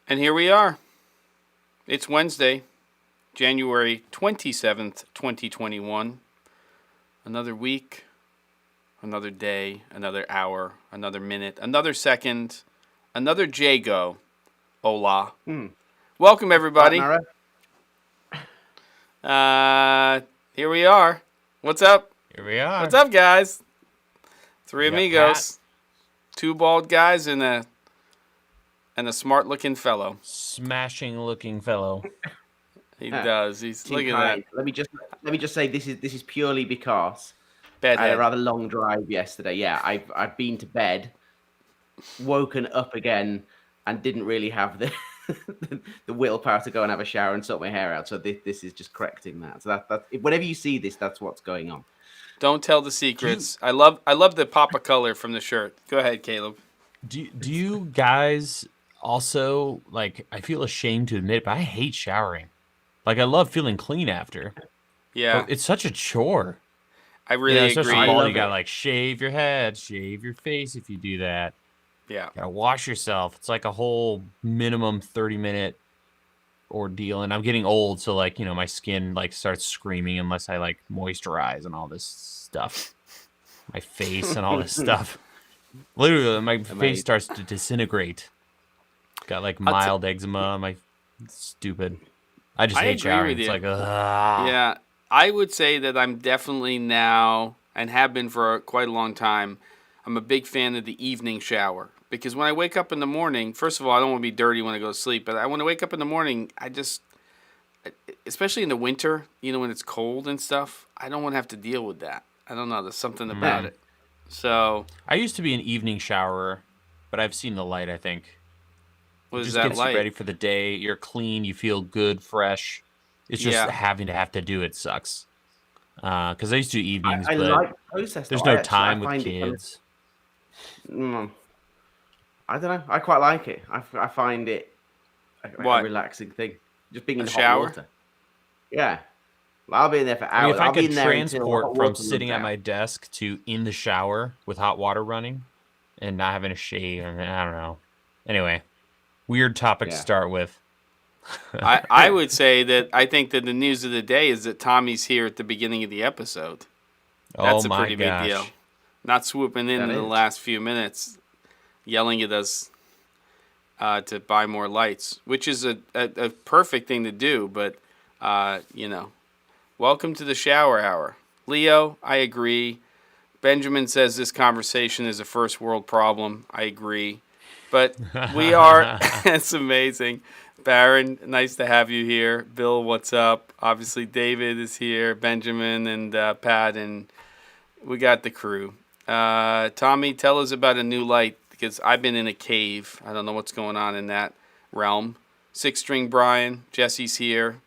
And here we are. It's Wednesday, January 27th, 2021. Another week, another day, another hour, another minute, another second, another Jago. Hola. Welcome, everybody. Here we are. What's up? Here we are. What's up, guys? Three We got amigos. Two bald guys and a smart-looking fellow. Smashing-looking fellow. He does. He's look at kind. that. Let me just say this is purely because I had Bedhead. a rather long drive yesterday. Yeah, I've been to bed, woken up again, and didn't really have the the willpower to go and have a shower and sort my hair out. So this is just correcting that. So that whenever you see this, that's what's going on. Don't tell the secrets. I love the pop of color from the shirt. Go ahead, Caleb. Do you guys also, like, I feel ashamed to admit, but I hate showering. Like, I love feeling clean after. Yeah. But it's such a chore. I really agree. Especially you gotta, like, shave your head, shave your face if you do that. Yeah. You gotta wash yourself. It's like a whole minimum 30-minute ordeal. And I'm getting old, so, like, my skin, like, starts screaming unless I, like, moisturize and all this stuff. My face and all this stuff. Literally, my face starts to disintegrate. Got, like, mild eczema. Stupid. I just hate showering. It's like, yeah. I would say that I'm definitely now, and have been for quite a long time, I'm a big fan of the evening shower. Because when I wake up in the morning, first of all, I don't want to be dirty when I go to sleep, but when I wake up in the morning, I just, especially in the winter, when it's cold and stuff, I don't want to have to deal with that. I don't know. There's something about it. So I used to be an evening showerer, but I've seen the light, I think. What is just that gets like? You ready for the day. You're clean. You feel good, fresh. It's just having to have to do it sucks. Because I used to do evenings, I but like the process, there's though. no time with kids. I don't know. I quite like it. I find it a relaxing thing. Just being in the hot water. Yeah. Well, I'll be in there for hours. If I could transport from sitting at my desk to in the shower with hot water running and not having a shave, I don't know. Anyway, weird topic to start with. I would say that I think that the news of the day is that Tommy's here at the beginning of the episode. That's a pretty big deal. Not swooping in the last few minutes, yelling at us to buy more lights, which is a perfect thing to do, but, welcome to the shower hour. Leo, I agree. Benjamin says this conversation is a first world problem. I agree. But we are, it's amazing. Baron, nice to have you here. Bill, what's up? Obviously, David is here, Benjamin and Pat, and we got the crew. Tommy, tell us about a new light, because I've been in a cave. I don't know what's going on in that realm. Six String Brian, Jesse's here.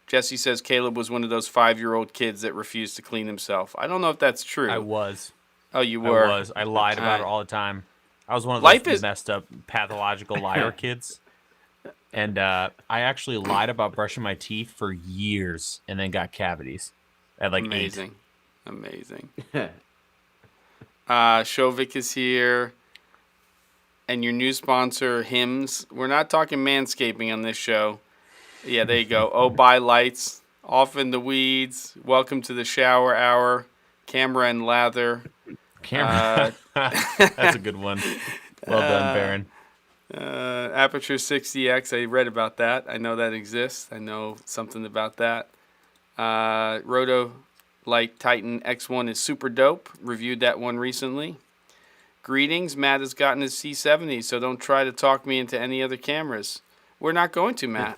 Jesse says Caleb was one of those 5-year-old kids that refused to clean himself. I don't know if that's true. I was. Oh, you were? I was. I lied about it all the time. I was one of those messed up, pathological liar kids. And I actually lied about brushing my teeth for years and then got cavities at like 8. Amazing. Shovik is here. And your new sponsor, Hims. We're not talking manscaping on this show. Yeah, there you go. Oh, buy lights. Off in the weeds. Welcome to the shower hour. Camera and lather. That's a good one. Well done, Baron. Aperture 60X. I read about that. I know that exists. I know something about that. Roto Light Titan X1 is super dope. Reviewed that one recently. Greetings. Matt has gotten his C70, so don't try to talk me into any other cameras. We're not going to, Matt.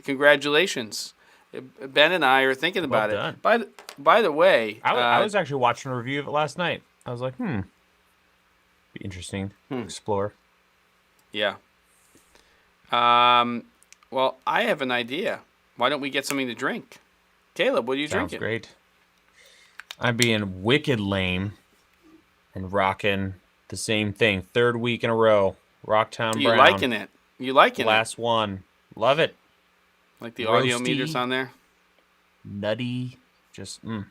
Congratulations. Ben and I are thinking about it. By the way, I was actually watching a review of it last night. I was like, be interesting to explore. Yeah. Well, I have an idea. Why don't we get something to drink? Caleb, what are you drinking? Sounds great. I'm being wicked lame and rocking the same thing. 3rd week in a row. Rocktown Brown. You liking it? You liking it? Last one. Love it. Like the audio meters on there? Nutty. Just, So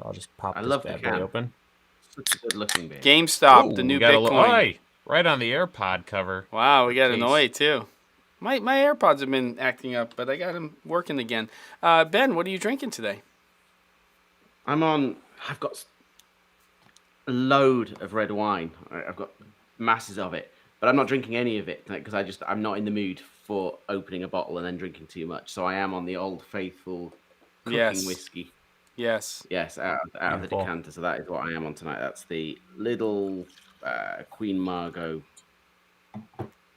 I'll just pop this bad boy open. Such a good looking beer. GameStop, the new Bitcoin. Right on the AirPod cover. Wow, we got an Case. OA too. My AirPods have been acting up, but I got them working again. Ben, what are you drinking today? I've got a load of red wine. I've got masses of it, but I'm not drinking any of it because I'm not in the mood for opening a bottle and then drinking too much. So I am on the old faithful cooking whiskey. Yes, out of the decanter. So that is what I am on tonight. That's the little Queen Margot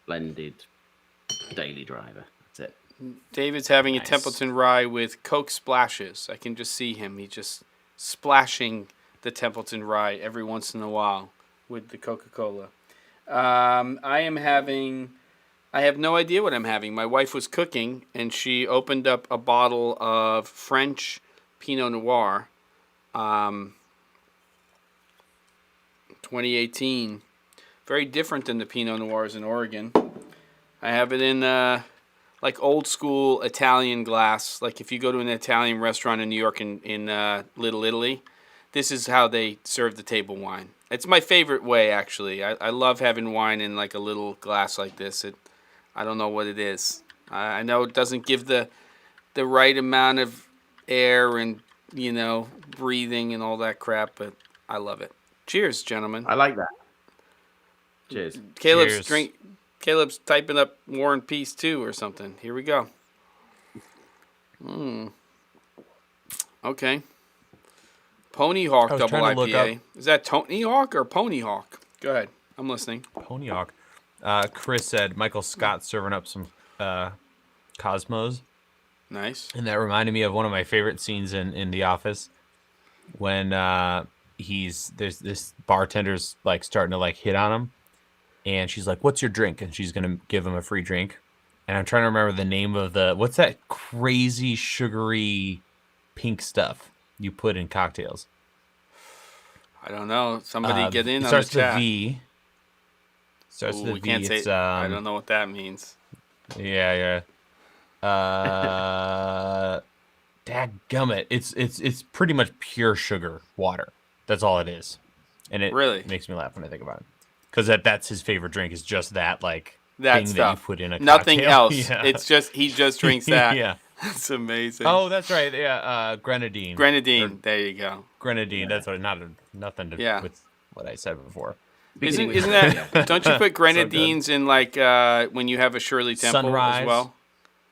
blended Daily Driver. That's it. David's having a Templeton Rye with Coke splashes. I can just see him. He's just splashing the Templeton Rye every once in a while with the Coca-Cola. I have no idea what I'm having. My wife was cooking, and she opened up a bottle of French Pinot Noir, 2018. Very different than the Pinot Noirs in Oregon. I have it in like old school Italian glass. Like if you go to an Italian restaurant in New York in Little Italy, this is how they serve the table wine. It's my favorite way, actually. I love having wine in like a little glass like this. I don't know what it is. I know it doesn't give the right amount of air and, breathing and all that crap, but I love it. Cheers, gentlemen. I like that. Cheers. Caleb's typing up War and Peace 2 or something. Here we go. Okay. Pony Hawk double IPA. Is that Tony Hawk or Pony Hawk? Go ahead. I'm listening. Pony Hawk. Chris said Michael Scott serving up some Cosmos. Nice. And that reminded me of one of my favorite scenes in The Office when there's this bartender's like starting to like hit on him, and she's like, "What's your drink?" And she's gonna give him a free drink. And I'm trying to remember the name of what's that crazy sugary pink stuff you put in cocktails? I don't know. Somebody get in on the chat. Starts with a V. We can't say. I don't know what that means. Yeah. Dadgummit. It's pretty much pure sugar water. That's all it is. And it really makes me laugh when I think about it. Because that's his favorite drink is just that thing stuff. that you put in a Nothing cocktail. else. Yeah. It's just he just drinks that. Yeah. That's amazing. Oh, that's right. Yeah, grenadine. There you go. Grenadine. That's what. Nothing to with what I said before. Isn't that? Don't you put grenadines in like when you have a Shirley Temple Sunrise. as well?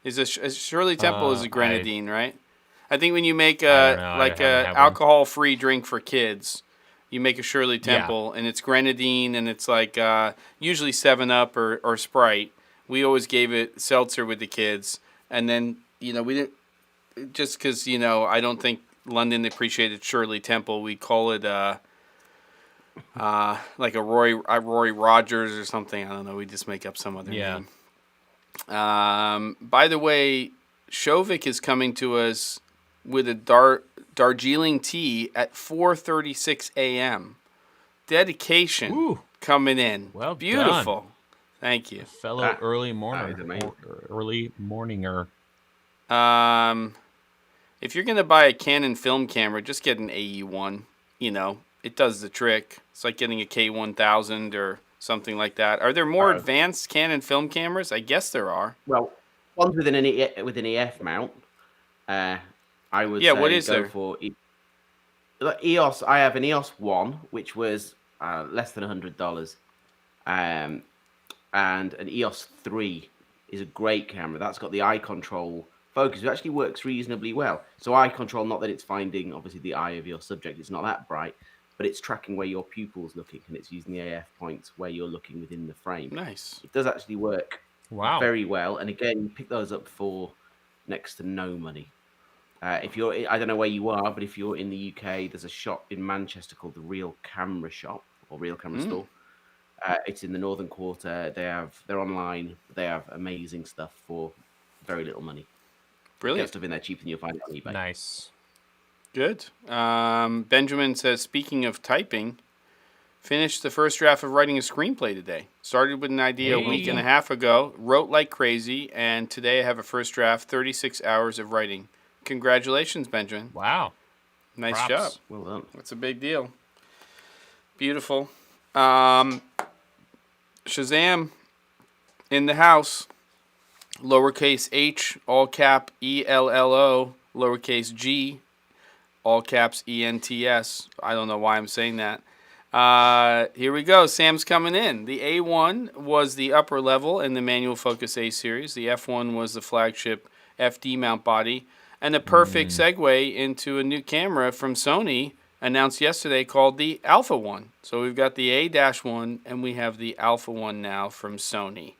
Is a Shirley Temple is a grenadine, right? I think when you make a alcohol-free drink for kids, you make a Shirley Temple, and it's grenadine, and it's like usually 7-Up or Sprite. We always gave it seltzer with the kids, and then we didn't just because I don't think London appreciated Shirley Temple. We call it like a Roy Rogers or something. I don't know. We just make up some other name. By the way, Shovik is coming to us with a Darjeeling tea at 4:36 a.m. Dedication coming in. Well, beautiful. Done. Thank you, fellow early morninger. If you're gonna buy a Canon film camera, just get an AE1. It does the trick. It's like getting a K1000 or something like that. Are there more advanced Canon film cameras? I guess there are. Well, ones with an EF mount. I would say what is go there? for EOS. I have an EOS 1, which was less than $100, and an EOS 3 is a great camera. That's got the eye control focus. It actually works reasonably well. So eye control, not that it's finding obviously the eye of your subject. It's not that bright, but it's tracking where your pupil's looking, and it's using the AF points where you're looking within the frame. Nice. It does actually work very well. And again, you pick those up for next to no money. If you're, I don't know where you are, but if you're in the UK, there's a shop in Manchester called the Real Camera Shop or Real Camera Store. It's in the Northern Quarter. They're online. They have amazing stuff for very little money. Brilliant. Get stuff in there cheaper than you'll find on eBay. Nice. Good. Benjamin says, speaking of typing, finished the first draft of writing a screenplay today. Started with an idea a week and a half ago, wrote like crazy, and today I have a first draft, 36 hours of writing. Congratulations, Benjamin. Wow. Nice job. Well done. That's a big deal. Beautiful. Shazam in the house. Lowercase h, all cap ELLO, lowercase g, all caps ENTS. I don't know why I'm saying that. Here we go. Sam's coming in. The A1 was the upper level in the manual focus A series. The F1 was the flagship FD mount body. And the perfect segue into a new camera from Sony announced yesterday called the Alpha 1. So we've got the A-1 and we have the Alpha 1 now from Sony.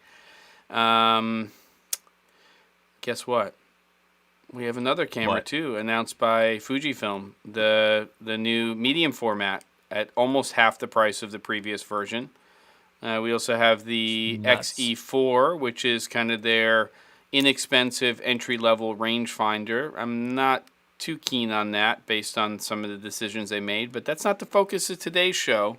Guess what? We have another camera too, announced by Fujifilm, the new medium format at almost half the price of the previous version. We also have the XE4, which is kind of their inexpensive entry-level rangefinder. I'm not too keen on that based on some of the decisions they made, but that's not the focus of today's show.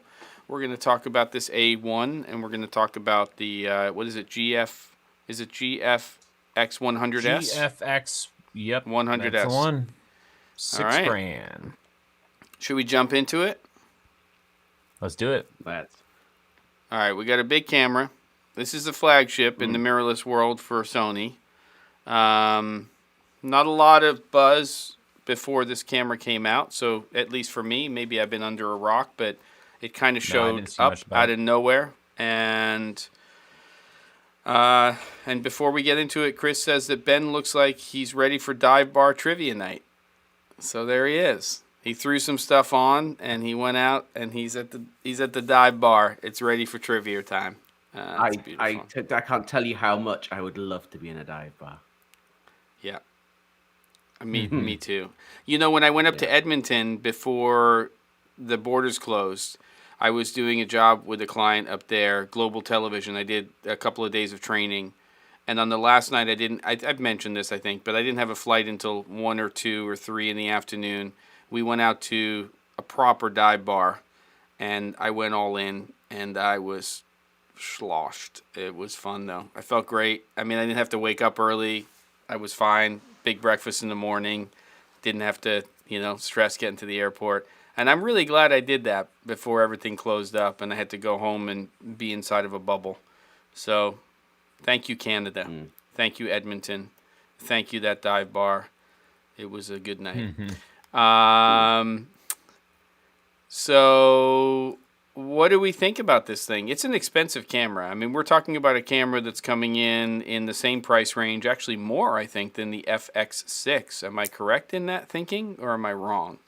We're going to talk about this A1, and we're going to talk about the, what is it, GFX100S? GFX, yep. 100S. That's the one. All right. $6,000. Should we jump into it? Let's do it. All right, we got a big camera. This is the flagship in the mirrorless world for Sony. Not a lot of buzz before this camera came out, so at least for me, maybe I've been under a rock, but it kind of showed up out of nowhere. And before we get into it, Chris says that Ben looks like he's ready for dive bar trivia night. So there he is. He threw some stuff on, and he went out, and he's at the dive bar. It's ready for trivia time. I can't tell you how much I would love to be in a dive bar. Yeah. Me too. You know, when I went up to Edmonton before the borders closed, I was doing a job with a client up there, Global Television. I did a couple of days of training. And on the last night, I've mentioned this, I think, but I didn't have a flight until 1 or 2 or 3 in the afternoon. We went out to a proper dive bar, and I went all in, and I was sloshed. It was fun, though. I felt great. I mean, I didn't have to wake up early. I was fine. Big breakfast in the morning. Didn't have to, stress getting to the airport. And I'm really glad I did that before everything closed up, and I had to go home and be inside of a bubble. So, thank you, Canada. Thank you, Edmonton. Thank you, that dive bar. It was a good night. So what do we think about this thing? It's an expensive camera. I mean, we're talking about a camera that's coming in the same price range, actually more, I think, than the FX6. Am I correct in that thinking, or am I wrong?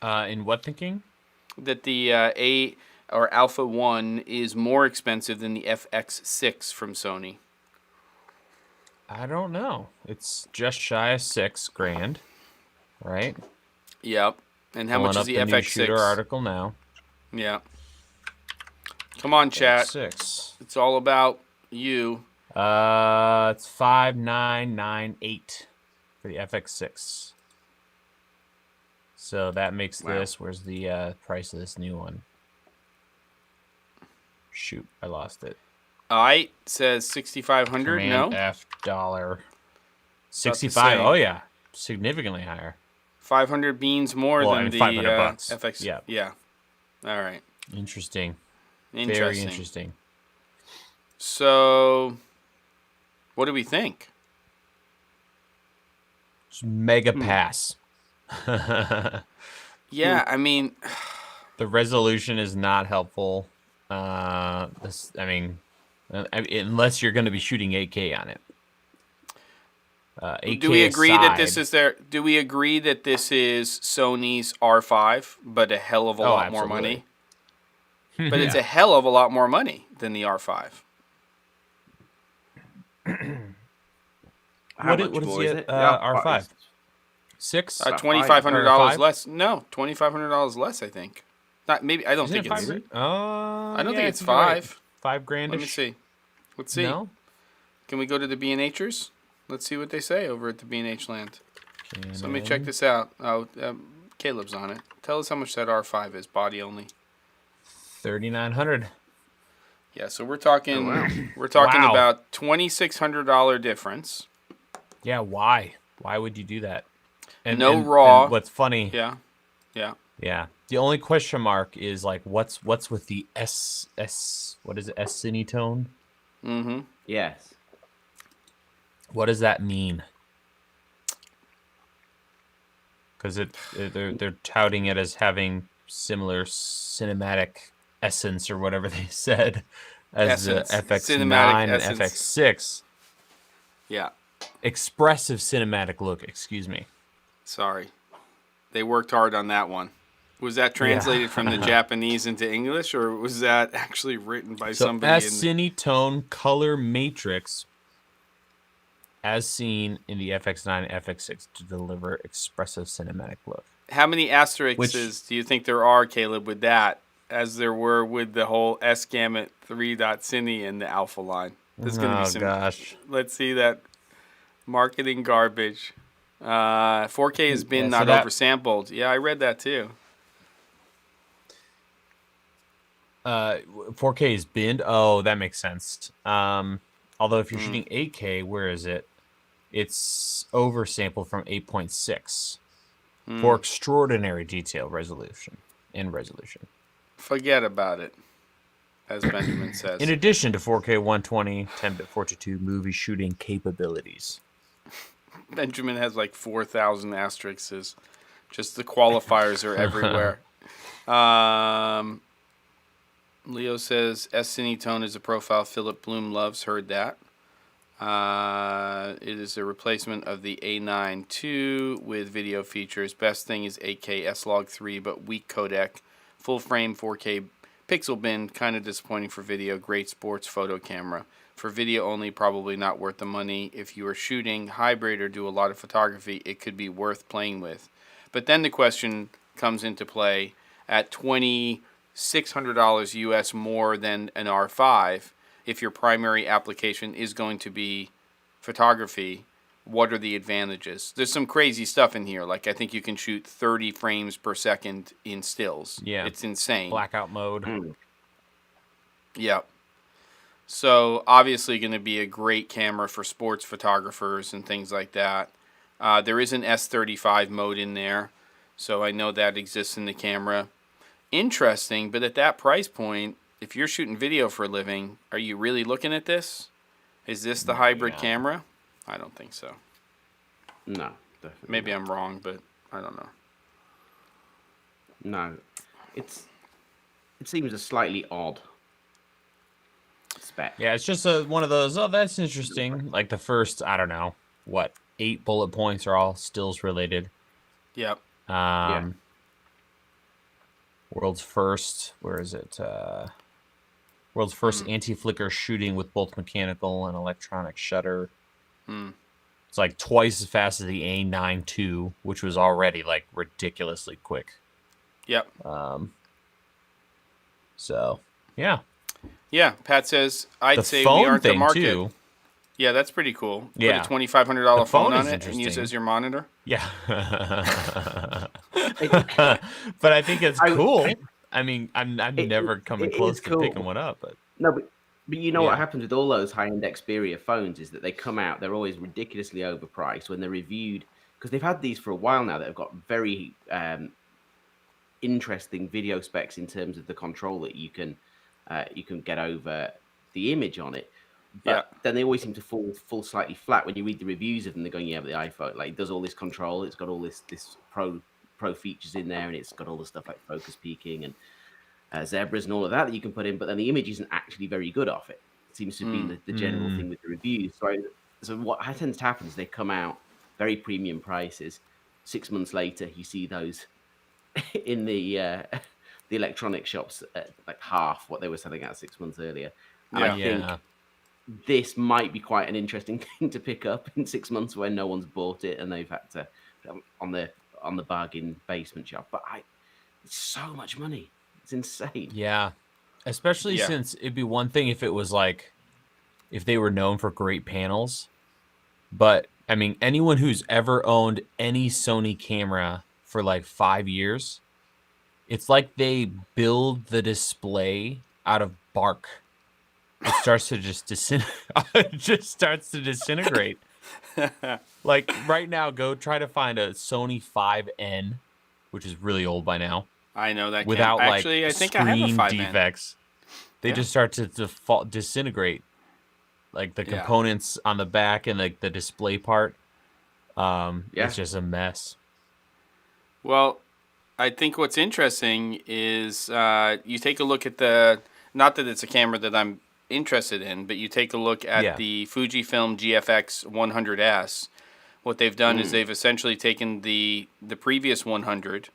In what thinking? That the A or Alpha 1 is more expensive than the FX6 from Sony. I don't know. It's just shy of $6,000, right? Yep. And how much is the FX6? New shooter article now. Yeah. Come on, chat. FX6. It's all about you. It's $5,998 for the FX6. So that makes this. Where's the price of this new one? Shoot, I lost it. I says 6,500. No. F dollar. 65. Oh yeah, significantly higher. 500 beans more than the $500. FX. Yeah. Yeah. All right. Interesting. Interesting. Very interesting. So, what do we think? It's mega pass. Yeah, I mean, the resolution is not helpful. Unless you're going to be shooting 8K on it. 8K do we agree aside, that this is Do we agree that this is Sony's R5, but a hell of a lot more money? But it's a hell of a lot more money than the R5. What is the R5? $6? $2,500 less. No, $2,500 less. I think. Not maybe. I don't think it's. I don't think it's $5,000. $5,000. Let me see. Let's see. No? Can we go to the B&Hers? Let's see what they say over at the B&H land. So let me check this out. Oh, Caleb's on it. Tell us how much that R5 is, body only. $3,900. Yeah, so we're talking. We're talking about $2,600 difference. Yeah, why? Why would you do that? And RAW. And what's funny? Yeah. The only question mark is like, what's with the what is it? S-cinetone? Mm-hmm. Yes. What does that mean? Because they're touting it as having similar cinematic essence or whatever they said as Essence. the FX9 Cinematic and essence. FX6. Yeah. Expressive cinematic look. Excuse me. Sorry. They worked hard on that one. Was that translated from the Japanese into English, or was that actually written by somebody? S-cinetone color matrix, as seen in the FX9 and FX6, to deliver expressive cinematic look. How many asterisks do you think there are, Caleb, with that, as there were with the whole S-Gamut 3.cine in the Alpha line? There's going to be some. Gosh. Let's see that marketing garbage. 4K has been not oversampled. Yeah, I read that too. 4K is binned. Oh, that makes sense. Although if you're shooting 8K, where is it? It's oversampled from 8.6 for extraordinary detail resolution. Forget about it, as Benjamin says. In addition to 4K 120, 10-bit 422 movie shooting capabilities. Benjamin has like 4,000 asterisks. Just the qualifiers are everywhere. Leo says S-cinetone is a profile Philip Bloom loves. Heard that. It is a replacement of the A9 II with video features. Best thing is 8K S-Log 3, but weak codec. Full frame 4K pixel bin. Kind of disappointing for video. Great sports photo camera. For video only, probably not worth the money. If you are shooting hybrid or do a lot of photography, it could be worth playing with. But then the question comes into play at $2,600 US more than an R5. If your primary application is going to be photography, what are the advantages? There's some crazy stuff in here. Like, I think you can shoot 30 frames per second in stills. Yeah. It's insane. Blackout mode. Yep. So, obviously going to be a great camera for sports photographers and things like that. There is an S35 mode in there, so I know that exists in the camera. Interesting, but at that price point, if you're shooting video for a living, are you really looking at this? Is this the hybrid camera? I don't think so. No, definitely. Maybe I'm wrong, but I don't know. No, it seems a slightly odd spec. Yeah, it's just one of those, oh, that's interesting. Like the first, I don't know, 8 bullet points are all stills related. Yep. World's first, where is it? World's first anti-flicker shooting with both mechanical and electronic shutter. It's like twice as fast as the A9 II, which was already like ridiculously quick. Yep. So, yeah. Yeah, Pat says, I'd say phone we aren't the thing market. Too. Yeah, that's pretty cool. Yeah. Put a $2,500 phone on it and interesting. use it as your monitor. Yeah. But I think it's cool. I mean, I'm never coming close to picking one up. But no, but you know what happens with all those high-end Xperia phones is that they come out, they're always ridiculously overpriced when they're reviewed, because they've had these for a while now that have got very interesting video specs in terms of the control that you can get over the image on it. But then they always seem to fall slightly flat when you read the reviews of them. They're going, yeah, but the iPhone like does all this control. It's got all this pro features in there, and it's got all the stuff like focus peaking and zebras and all of that you can put in. But then the image isn't actually very good off it. It seems to be the general thing with the reviews. So what tends to happen is they come out very premium prices. 6 months later, you see those in the electronic shops at like half what they were selling at 6 months earlier. And I think this might be quite an interesting thing to pick up in 6 months when no one's bought it and they've had to on the bargain basement shop. But it's so much money. It's insane. Yeah. Especially since it'd be one thing if it was like, if they were known for great panels. But I mean, anyone who's ever owned any Sony camera for like 5 years, it's like they build the display out of bark. It starts to disintegrate. Like right now, go try to find a Sony 5N, which is really old by now. I know that without camera. like Actually, I think I have a screen 5N. defects. They just start to disintegrate, like the Yeah. components on the back and like the display part. Yeah. It's just a mess. Well, I think what's interesting is you take a look at the, not that it's a camera that I'm interested in, but you take a look at the Fujifilm GFX100S. What they've done is they've essentially taken the previous 100,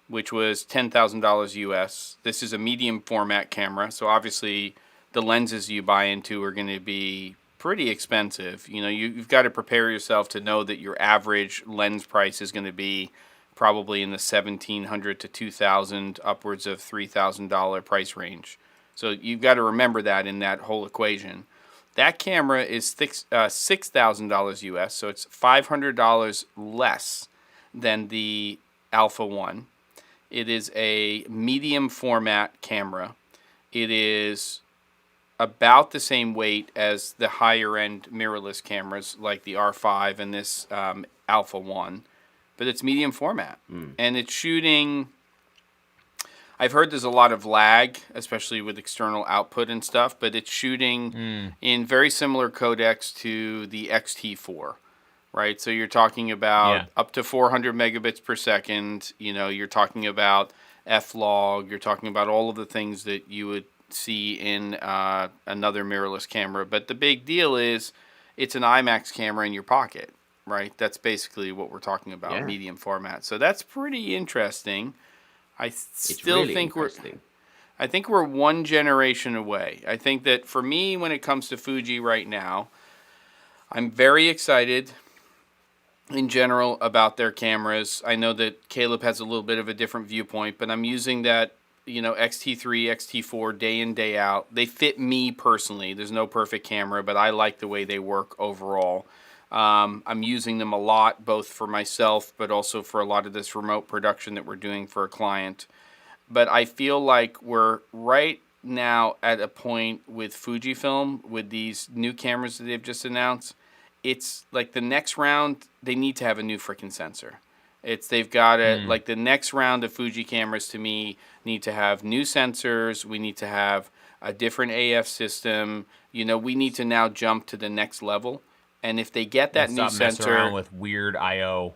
which was $10,000 US. This is a medium format camera, so obviously the lenses you buy into are going to be pretty expensive. You know, you've got to prepare yourself to know that your average lens price is going to be probably in the $1,700 to $2,000, upwards of $3,000 price range. So you've got to remember that in that whole equation. That camera is $6,000 US, so it's $500 less than the Alpha 1. It is a medium format camera. It is about the same weight as the higher end mirrorless cameras like the R5 and this Alpha 1, but it's medium format. And it's shooting, I've heard there's a lot of lag, especially with external output and stuff, but it's shooting in very similar codecs to the X-T4, right? So you're talking about up to 400 megabits per second. You know, you're talking about F-log. You're talking about all of the things that you would see in another mirrorless camera. But the big deal is it's an IMAX camera in your pocket, right? That's basically what we're talking about, medium format. So that's pretty interesting. I still really think interesting. I think we're one generation away. I think that for me, when it comes to Fuji right now, I'm very excited in general about their cameras. I know that Caleb has a little bit of a different viewpoint, but I'm using that, you know, X-T3, X-T4 day in, day out. They fit me personally. There's no perfect camera, but I like the way they work overall. I'm using them a lot, both for myself, but also for a lot of this remote production that we're doing for a client. But I feel like we're right now at a point with Fujifilm, with these new cameras that they've just announced. It's like the next round, they need to have a new freaking sensor. They've got to, like the next round of Fuji cameras to me need to have new sensors. We need to have a different AF system. You know, we need to now jump to the next level. And if they get that new Stop messing sensor, around with weird I/O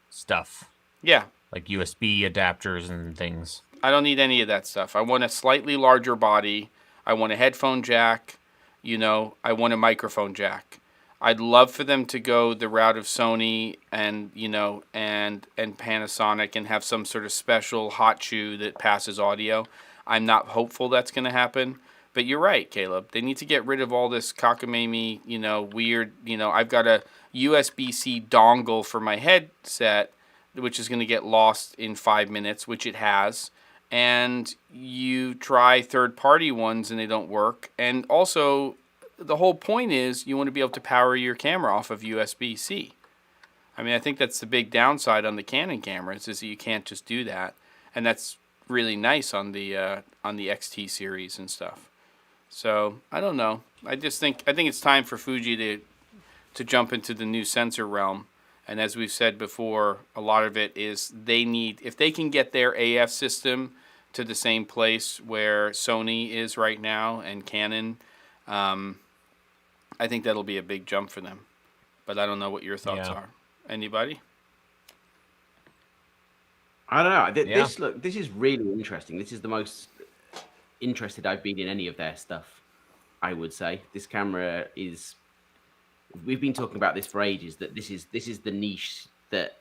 stuff. Yeah. Like USB adapters and things. I don't need any of that stuff. I want a slightly larger body. I want a headphone jack. You know, I want a microphone jack. I'd love for them to go the route of Sony and, you know, and Panasonic and have some sort of special hot shoe that passes audio. I'm not hopeful that's going to happen. But you're right, Caleb. They need to get rid of all this cockamamie, you know, weird, you know, I've got a USB-C dongle for my headset, which is going to get lost in 5 minutes, which it has. And you try third-party ones and they don't work. And also, the whole point is you want to be able to power your camera off of USB-C. I mean, I think that's the big downside on the Canon cameras is that you can't just do that. And that's really nice on the XT series and stuff. So I don't know. I think it's time for Fuji to jump into the new sensor realm. And as we've said before, a lot of it is if they can get their AF system to the same place where Sony is right now and Canon, I think that'll be a big jump for them. But I don't know what your thoughts are. Anybody? I don't know. This is really interesting. This is the most interested I've been in any of their stuff, I would say. This camera is, we've been talking about this for ages, that this is the niche that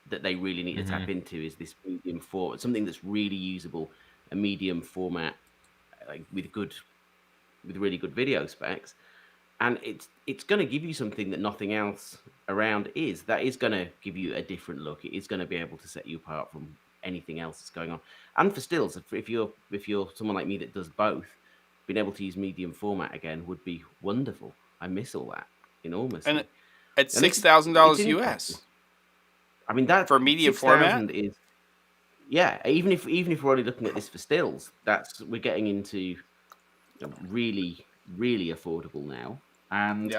they really need to tap into, is this medium format, something that's really usable, a medium format, like with really good video specs. And it's going to give you something that nothing else around is. That is going to give you a different look. It is going to be able to set you apart from anything else that's going on. And for stills, if you're someone like me that does both, being able to use medium format again would be wonderful. I miss all that enormously. And at $6,000 US. I mean, that for medium format is, yeah. Even if we're only looking at this for stills, we're getting into really, really affordable now, and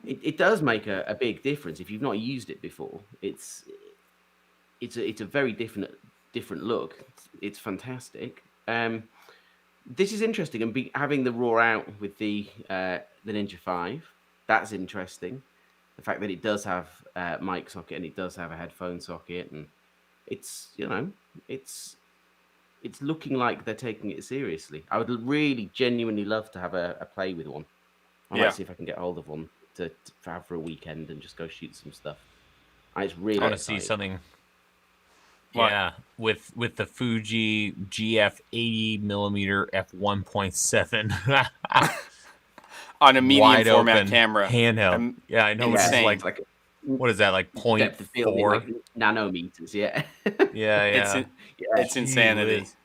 it does make a big difference if you've not used it before. It's a very different different look. It's fantastic. This is interesting, and having the RAW out with the Ninja 5, that's interesting. The fact that it does have a mic socket and it does have a headphone socket, and it's it's looking like they're taking it seriously. I would really genuinely love to have a play with one. I might see if I can get hold of one to have for a weekend and just go shoot some stuff. It's really I want to see something. What? Yeah, with the Fuji GF 80mm f1.7 On a medium wide format open camera. handheld. Yeah, I know. It's insane. like what is that, like depth of field in, 0.4? like nanometers. Yeah. Yeah. It's insanity. Whiz.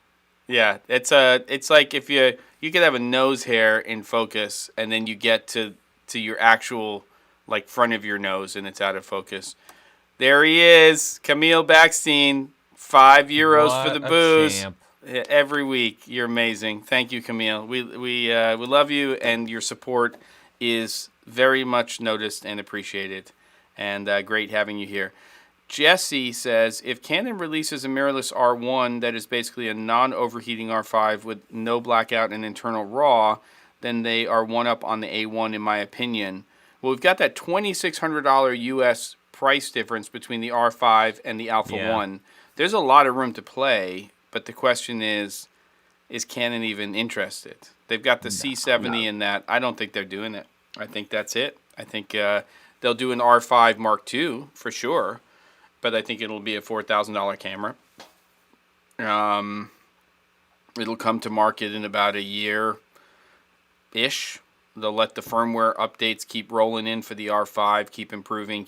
Yeah, it's like if you could have a nose hair in focus, and then you get to your actual like front of your nose, and it's out of focus. There he is, Camille Backstein, €5 for the What a booze. champ. Every week. You're amazing. Thank you, Camille. We love you, and your support is very much noticed and appreciated, and great having you here. Jesse says, if Canon releases a mirrorless R1 that is basically a non-overheating R5 with no blackout and internal RAW, then they are one up on the A1 in my opinion. Well, we've got that $2,600 US price difference between the R5 and the Alpha 1. There's a lot of room to play, but the question is Canon even interested? They've got the C70 in that. I don't think they're doing it. I think that's it. I think they'll do an R5 Mark II for sure, but I think it'll be a $4,000 camera. It'll come to market in about a year-ish. They'll let the firmware updates keep rolling in for the R5, keep improving,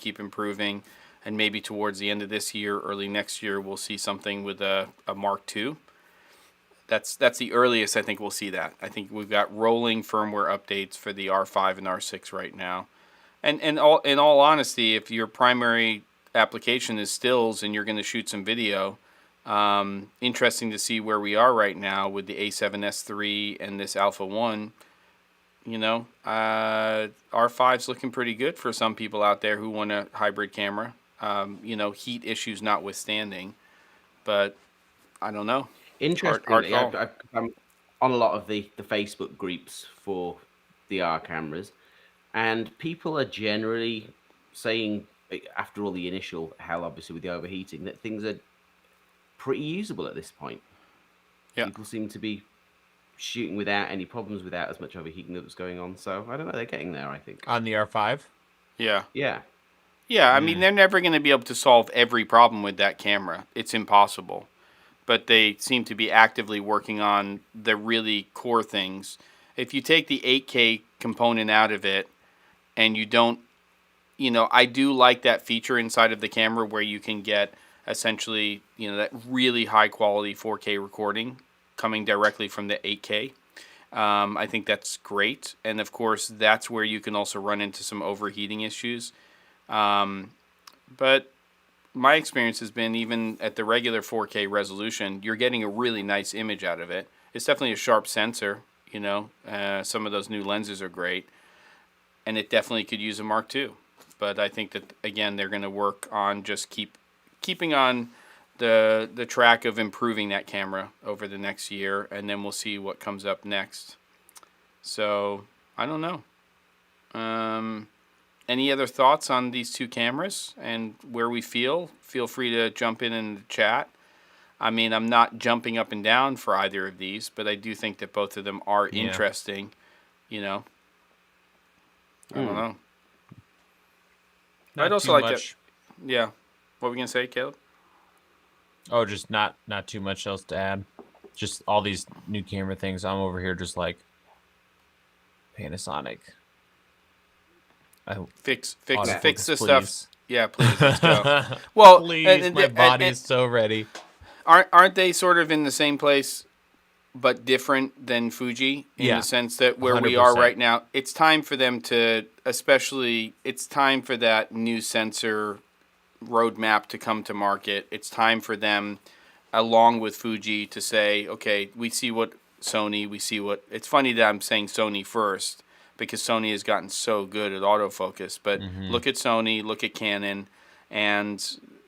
and maybe towards the end of this year, early next year, we'll see something with a Mark II. That's the earliest I think we'll see that. I think we've got rolling firmware updates for the R5 and R6 right now. And in all honesty, if your primary application is stills and you're going to shoot some video, interesting to see where we are right now with the A7S III and this Alpha 1. R5's looking pretty good for some people out there who want a hybrid camera. Heat issues notwithstanding, but I don't know. Interestingly, I'm on a lot of the Facebook groups for the R cameras, and people are generally saying, after all the initial hell, obviously with the overheating, that things are pretty usable at this point. Yeah. People seem to be shooting without any problems, without as much overheating that was going on. So I don't know, they're getting there, I think. On the R5? Yeah. Yeah. Yeah, I mean, they're never going to be able to solve every problem with that camera. It's impossible. But they seem to be actively working on the really core things. If you take the 8K component out of it and you don't, I do like that feature inside of the camera where you can get essentially, that really high quality 4K recording coming directly from the 8K. I think that's great. And of course, that's where you can also run into some overheating issues. But my experience has been, even at the regular 4K resolution, you're getting a really nice image out of it. It's definitely a sharp sensor, some of those new lenses are great, and it definitely could use a Mark II. But I think that, again, they're going to work on just keeping on the track of improving that camera over the next year, and then we'll see what comes up next. So, I don't know. Any other thoughts on these two cameras and where we feel? Feel free to jump in the chat. I mean, I'm not jumping up and down for either of these, but I do think that both of them are interesting. I don't know. I'd also like to. Yeah. What were we going to say, Caleb? Oh, just not too much else to add. Just all these new camera things. I'm over here just like Panasonic. Fix the please. stuff. Yeah, please, let's go. Well, please, my body is so ready. Aren't they sort of in the same place, but different than Fuji in the sense that where 100%. We are right now, it's time for them to, it's time for that new sensor roadmap to come to market. It's time for them, along with Fuji, to say, okay, we see what Sony, it's funny that I'm saying Sony first, because Sony has gotten so good at autofocus. But look at Sony, look at Canon, and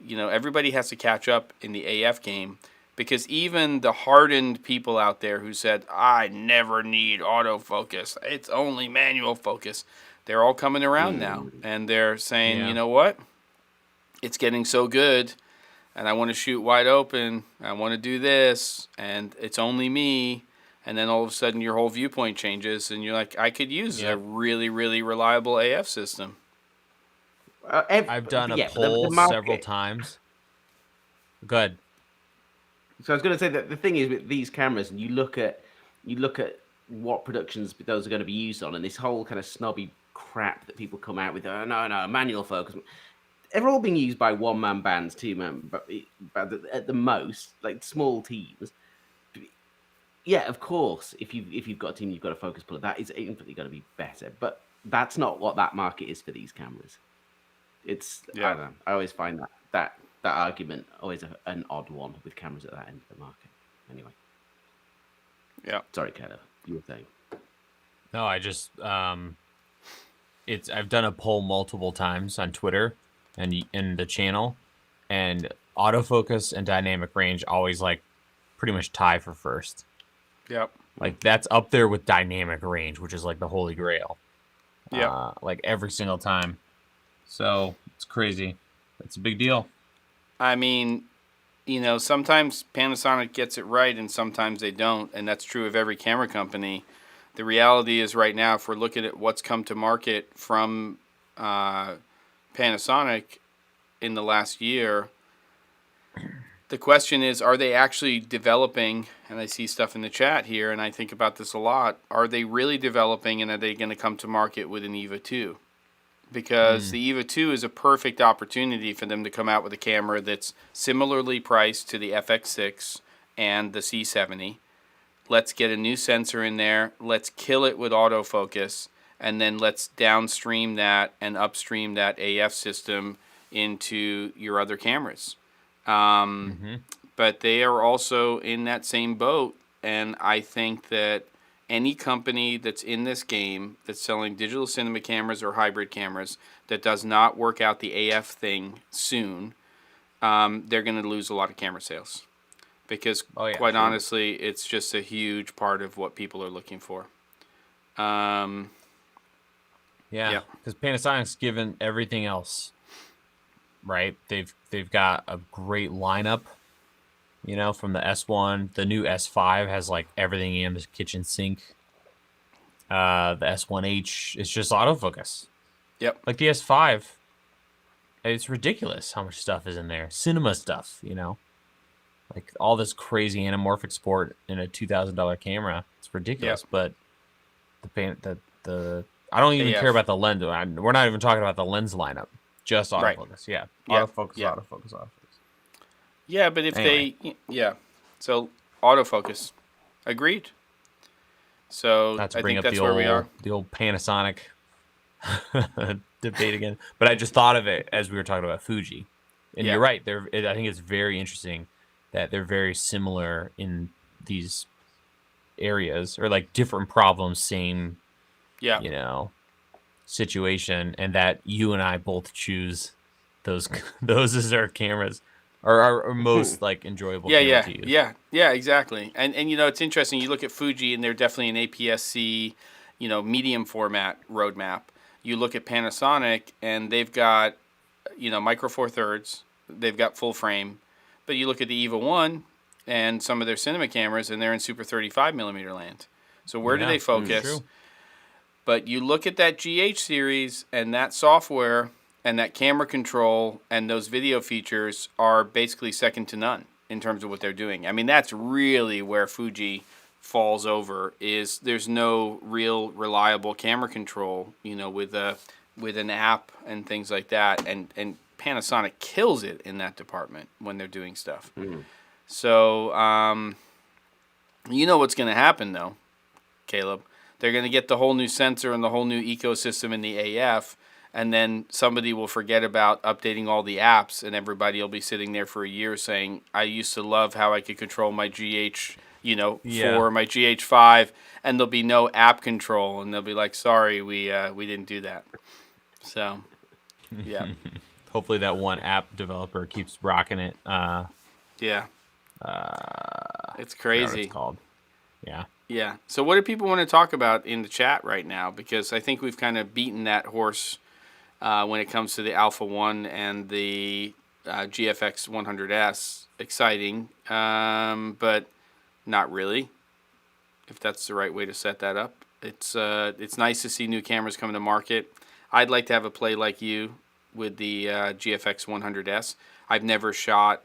everybody has to catch up in the AF game. Because even the hardened people out there who said, I never need autofocus, it's only manual focus, they're all coming around now. And they're saying, you know what? It's getting so good, and I want to shoot wide open. I want to do this, and it's only me. And then all of a sudden your whole viewpoint changes, and you're like, I could use a really, really reliable AF system. I've done a poll several times. Good. So I was going to say that the thing is with these cameras, and you look at what productions those are going to be used on, and this whole kind of snobby crap that people come out with. Oh, no, manual focus. They're all being used by one-man bands, two-man, but at the most, like small teams. Yeah, of course. If you've got a team, you've got a focus puller. That is infinitely going to be better. But that's not what that market is for these cameras. It's I don't know. I always find that argument always an odd one with cameras at that end of the market. Anyway. Yeah. Sorry, Caleb. You were saying. No, I just I've done a poll multiple times on Twitter and in the channel, and autofocus and dynamic range always like pretty much tie for first. Yep. Like that's up there with dynamic range, which is like the holy grail. Yeah. Like every single time. So it's crazy. It's a big deal. I mean, sometimes Panasonic gets it right and sometimes they don't, and that's true of every camera company. The reality is right now, if we're looking at what's come to market from Panasonic in the last year, the question is, are they actually developing, and I see stuff in the chat here, and I think about this a lot, are they really developing, and are they going to come to market with an EVA 2? Because the EVA 2 is a perfect opportunity for them to come out with a camera that's similarly priced to the FX6 and the C70. Let's get a new sensor in there. Let's kill it with autofocus. And then let's downstream that and upstream that AF system into your other cameras. But they are also in that same boat. And I think that any company that's in this game that's selling digital cinema cameras or hybrid cameras that does not work out the AF thing soon, they're going to lose a lot of camera sales. Because, quite honestly, it's just a huge part of what people are looking for. Because Panasonic's given everything else, right? They've got a great lineup, from the S1. The new S5 has like everything in the kitchen sink. The S1H is just autofocus. Yep. Like the S5, it's ridiculous how much stuff is in there. Cinema stuff, like all this crazy anamorphic sport in a $2,000 camera. It's ridiculous. But the I don't even care about the lens. We're not even talking about the lens lineup. Just autofocus. Right. Autofocus. Yeah, but if so autofocus. Agreed. So not to I bring think up that's where we are. The old Panasonic debate again. But I just thought of it as we were talking about Fuji. And you're right. I think it's very interesting that they're very similar in these areas, or like different problems, same situation, and that you and I both choose those as our cameras, or our most like enjoyable camera to use. Yeah, exactly. And it's interesting, you look at Fuji and they're definitely an APS-C, medium format roadmap. You look at Panasonic and they've got micro four thirds, they've got full frame, but you look at the EVA 1 and some of their cinema cameras and they're in super 35 millimeter land. So where do they focus? But you look at that GH series and that software and that camera control and those video features are basically second to none in terms of what they're doing. I mean, that's really where Fuji falls over, is there's no real reliable camera control, with an app and things like that. And Panasonic kills it in that department when they're doing stuff. So, what's going to happen, though, Caleb? They're going to get the whole new sensor and the whole new ecosystem in the AF, and then somebody will forget about updating all the apps, and everybody will be sitting there for a year saying, I used to love how I could control my GH, 4, my GH5, and there'll be no app control, and they'll be like, sorry, we didn't do that. So, yeah. Hopefully that one app developer keeps rocking it. Yeah. It's I forgot what crazy. it's called. Yeah. Yeah. So what do people want to talk about in the chat right now? Because I think we've kind of beaten that horse when it comes to the Alpha 1 and the GFX100S. Exciting, but not really, if that's the right way to set that up. It's nice to see new cameras coming to market. I'd like to have a play like you with the GFX100S. I've never shot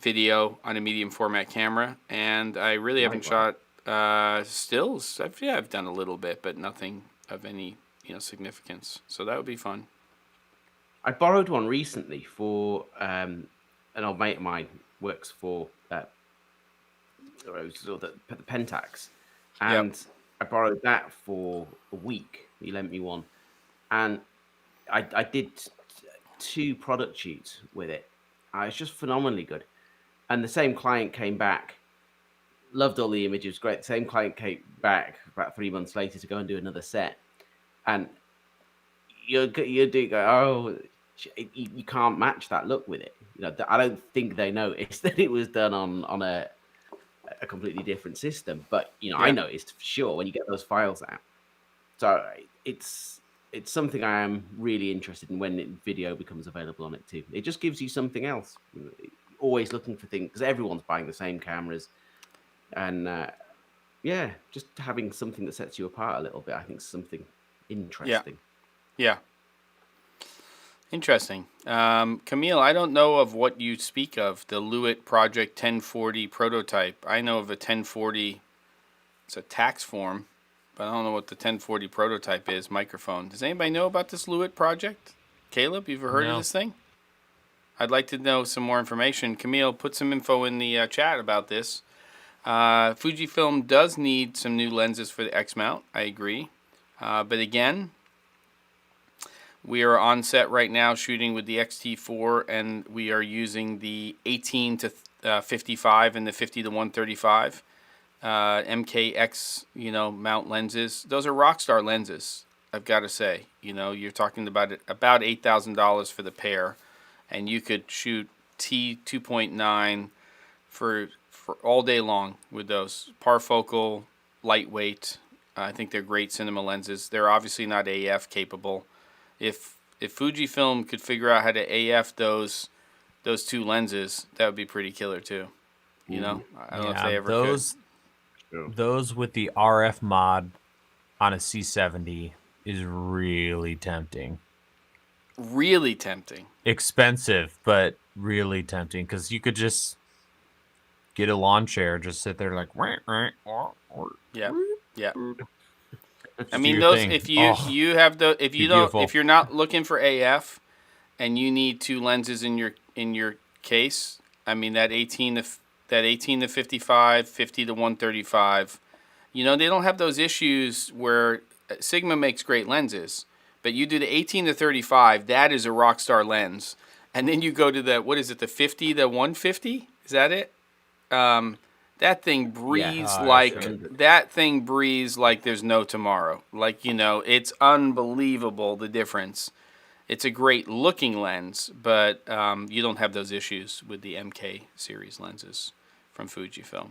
video on a medium format camera, and I really haven't shot stills. I've done a little bit, but nothing of any significance. So that would be fun. I borrowed one recently for an old mate of mine works for the Pentax, and I borrowed that for a week. He lent me one, and I did 2 product shoots with it. It's just phenomenally good. And the same client came back, loved all the images, great. The same client came back about 3 months later to go and do another set, and you do go, oh, you can't match that look with it. I don't think they noticed that it was done on a completely different system, but I noticed for sure when you get those files out. So it's something I am really interested in when video becomes available on it too. It just gives you something else. Always looking for things because everyone's buying the same cameras, and just having something that sets you apart a little bit, I think, is something interesting. Yeah. Interesting. Camille, I don't know of what you speak of, the Lewitt Project 1040 prototype. I know of a 1040, it's a tax form, but I don't know what the 1040 prototype is, microphone. Does anybody know about this Lewitt project? Caleb, you've heard of this thing? I'd like to know some more information. Camille, put some info in the chat about this. Fujifilm does need some new lenses for the X mount. I agree. But again, we are on set right now shooting with the X-T4, and we are using the 18 to 55 and the 50 to 135 MKX, mount lenses. Those are Rockstar lenses, I've got to say. You're talking about $8,000 for the pair, and you could shoot T2.9 for all day long with those. Parfocal, lightweight. I think they're great cinema lenses. They're obviously not AF capable. If Fujifilm could figure out how to AF those 2 lenses, that would be pretty killer too. I don't know if they ever could. Those with the RF mod on a C70 is really tempting. Really tempting. Expensive, but really tempting because you could just get a lawn chair, just sit there like. Yeah. I mean, those thing. If you have the if you're not looking for AF, and you need 2 lenses in your case, I mean that 18 to 55, 50 to 135, they don't have those issues where Sigma makes great lenses, but you do the 18 to 35, that is a Rockstar lens, and then you go to the the 50 to 150, is that it? That thing breathes like there's no tomorrow. It's unbelievable the difference. It's a great looking lens, but you don't have those issues with the MK series lenses from Fujifilm.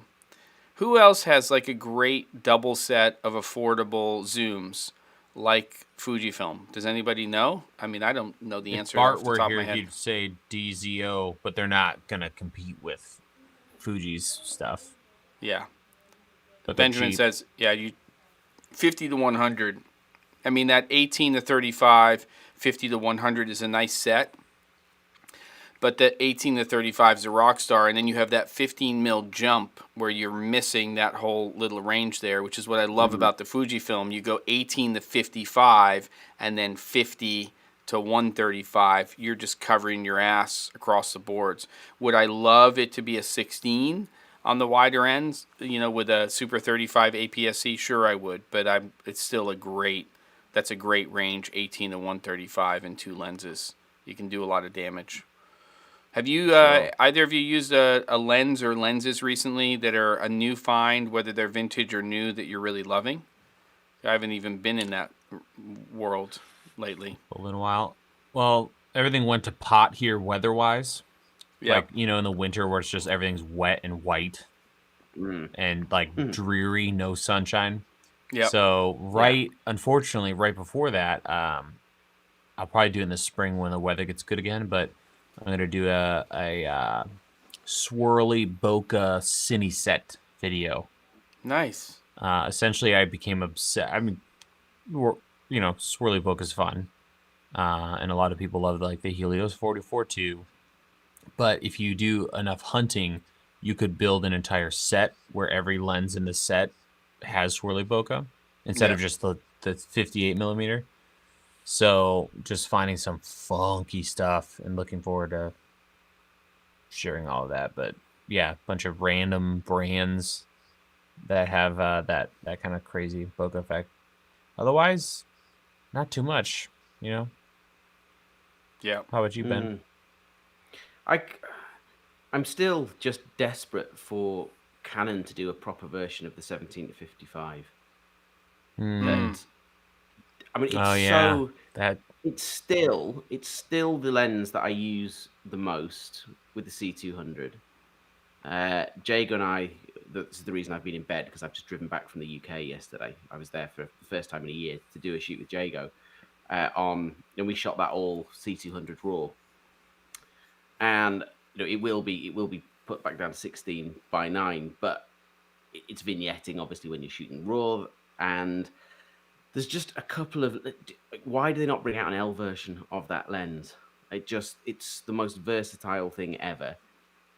Who else has a great double set of affordable zooms like Fujifilm? Does anybody know? I mean, I don't know the answer off the top of my head. He'd say DZO, but they're not gonna compete with Fuji's stuff. Yeah. But Benjamin says, 50 to 100. I mean, that 18 to 35, 50 to 100 is a nice set. But the 18 to 35 is a Rockstar, and then you have that 15 mil jump where you're missing that whole little range there, which is what I love about the Fujifilm. You go 18 to 55 and then 50 to 135. You're just covering your ass across the boards. Would I love it to be a 16 on the wider ends, with a Super 35 APS-C? Sure, I would, but it's still that's a great range, 18 to 135 and 2 lenses. You can do a lot of damage. Have you, either of you used a lens or lenses recently that are a new find, whether they're vintage or new, that you're really loving? I haven't even been in that world lately. A little while. Well, everything went to pot here weather-wise. Yeah. Like, you know, in the winter where it's just everything's wet and white and like dreary, no sunshine. Yep. So unfortunately, right before that, I'll probably do it in the spring when the weather gets good again. But I'm gonna do a swirly bokeh cine set video. Nice. Essentially, I became obsessed. I mean, you know, swirly bokeh is fun, and a lot of people love like the Helios 44 too. But if you do enough hunting, you could build an entire set where every lens in the set has swirly bokeh instead of just the 58 millimeter. So just finding some funky stuff and looking forward to sharing all of that. But yeah, a bunch of random brands that have that kind of crazy bokeh effect. Otherwise, not too much, you know. Yeah. How about you, Ben? I'm still just desperate for Canon to do a proper version of the 17 to 55. That, I mean, it's still the lens that I use the most with the C200. Jago and I, that's the reason I've been in bed, because I've just driven back from the UK yesterday. I was there for the first time in a year to do a shoot with Jago. And we shot that all C200 RAW. And you know, it will be put back down to 16:9, but it's vignetting obviously when you're shooting RAW. And there's just a couple of, why do they not bring out an L version of that lens? It's the most versatile thing ever,